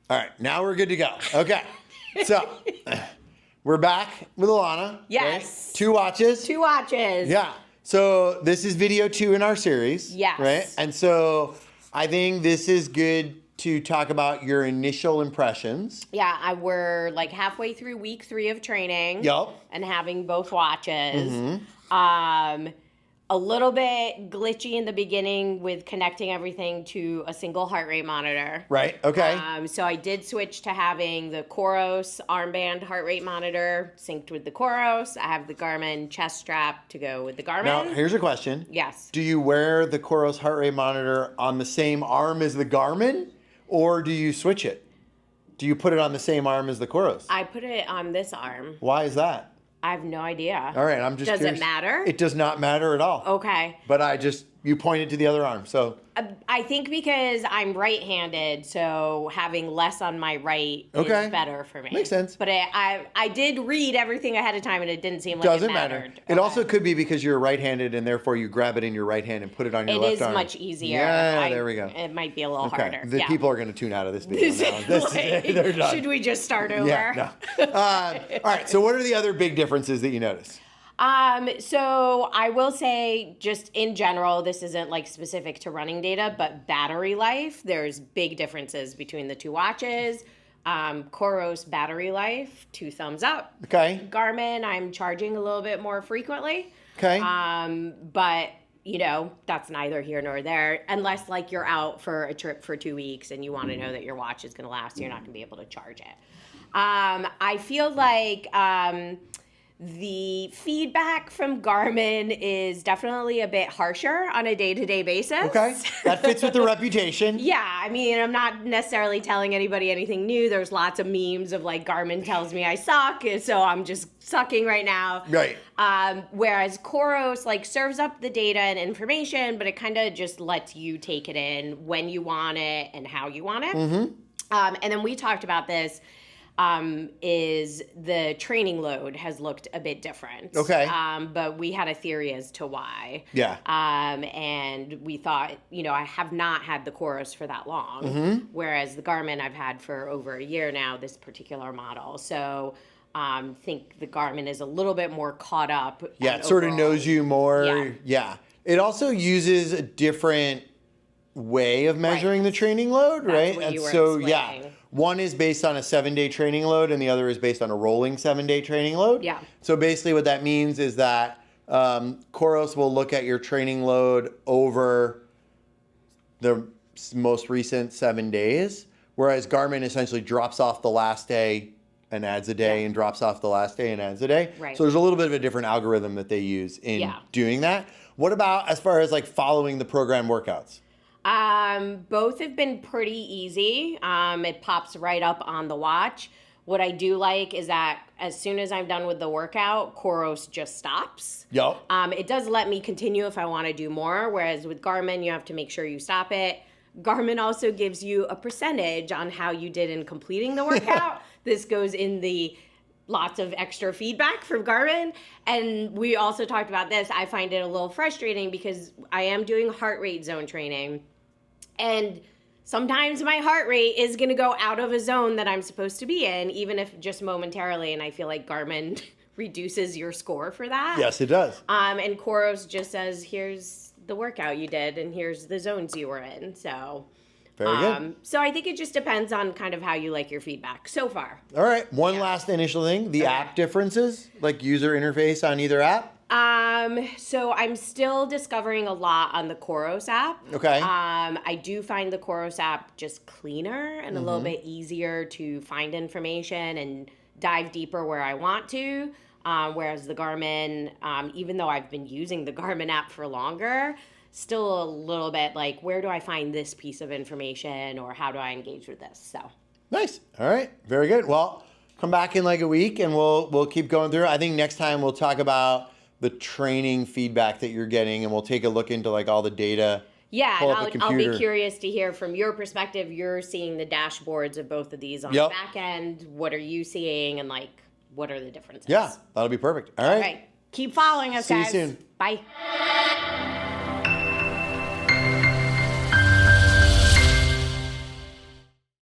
All right, now we're good to go. Okay, so we're back with Ilana. Yes. Right? 2 watches. 2 watches. Yeah. So this is video 2 in our series. Yes. Right? And so I think this is good to talk about your initial impressions. Yeah, we're like halfway through week 3 of training. Yep. And having both watches. Mm-hmm. A little bit glitchy in the beginning with connecting everything to a single heart rate monitor. Right, okay. So I did switch to having the Coros armband heart rate monitor synced with the Coros. I have the Garmin chest strap to go with the Garmin. Now, here's a question. Yes. Do you wear the Coros heart rate monitor on the same arm as the Garmin, or do you switch it? Do you put it on the same arm as the Coros? I put it on this arm. Why is that? I have no idea. All right, I'm just Does curious. it matter? It does not matter at all. Okay. But you pointed to the other arm, so. I think because I'm right-handed, so having less on my right is better for me. Makes sense. But I did read everything ahead of time, and it didn't seem like Doesn't it mattered. matter. It also could be because you're right-handed, and therefore you grab it in your right hand and put it on your left arm. It is much easier. Yeah, there we go. It might be a little harder. The people are going to tune out of this video now. They're done. Should we just start over? Yeah, no. All right, so what are the other big differences that you notice? So I will say, just in general, this isn't like specific to running data, but battery life, there's big differences between the 2 watches. Coros battery life, 2 thumbs up. Okay. Garmin, I'm charging a little bit more frequently. Okay. But that's neither here nor there, unless like you're out for a trip for 2 weeks and you want to know that your watch is going to last, you're not going to be able to charge it. I feel like, the feedback from Garmin is definitely a bit harsher on a day-to-day basis. Okay, that fits with the reputation. Yeah, I mean, I'm not necessarily telling anybody anything new. There's lots of memes of like Garmin tells me I suck, so I'm just sucking right now. Right. Whereas Coros like serves up the data and information, but it kind of just lets you take it in when you want it and how you want it. Mm-hmm. And then we talked about this. Is the training load has looked a bit different. Okay. But we had a theory as to why. Yeah. And we thought, I have not had the Coros for that long, whereas the Garmin I've had for over a year now, this particular model. So think the Garmin is a little bit more caught up. Yeah, it sort of knows you more. Yeah. It also uses a different way of measuring the training load, right? What you were explaining. One is based on a 7-day training load and the other is based on a rolling 7-day training load. Yeah. So basically what that means is that Coros will look at your training load over the most recent 7 days, whereas Garmin essentially drops off the last day and adds a day and drops off the last day and adds a day. Right. So there's a little bit of a different algorithm that they use in doing that. What about as far as like following the program workouts? Both have been pretty easy. It pops right up on the watch. What I do like is that as soon as I'm done with the workout, Coros just stops. Yep. It does let me continue if I want to do more, whereas with Garmin, you have to make sure you stop it. Garmin also gives you a percentage on how you did in completing the workout. This goes in the lots of extra feedback from Garmin. And we also talked about this. I find it a little frustrating because I am doing heart rate zone training. And sometimes my heart rate is going to go out of a zone that I'm supposed to be in, even if just momentarily. And I feel like Garmin reduces your score for that. Yes, it does. And Coros just says, here's the workout you did, and here's the zones you were in. So, very good. So I think it just depends on kind of how you like your feedback so far. All right. One last initial thing, the app differences, like user interface on either app. So I'm still discovering a lot on the Coros app. Okay. I do find the Coros app just cleaner and a little bit easier to find information and dive deeper where I want to. Whereas the Garmin, even though I've been using the Garmin app for longer, still a little bit like, where do I find this piece of information or how do I engage with this? So. Nice. All right. Very good. Well, come back in like a week and we'll keep going through. I think next time we'll talk about the training feedback that you're getting and we'll take a look into like all the data. Yeah, and I'll be curious to hear from your perspective. You're seeing the dashboards of both of these on the back end. What are you seeing and like what are the differences? Yeah, that'll be perfect. All right. Keep following us, guys. See you soon. Bye.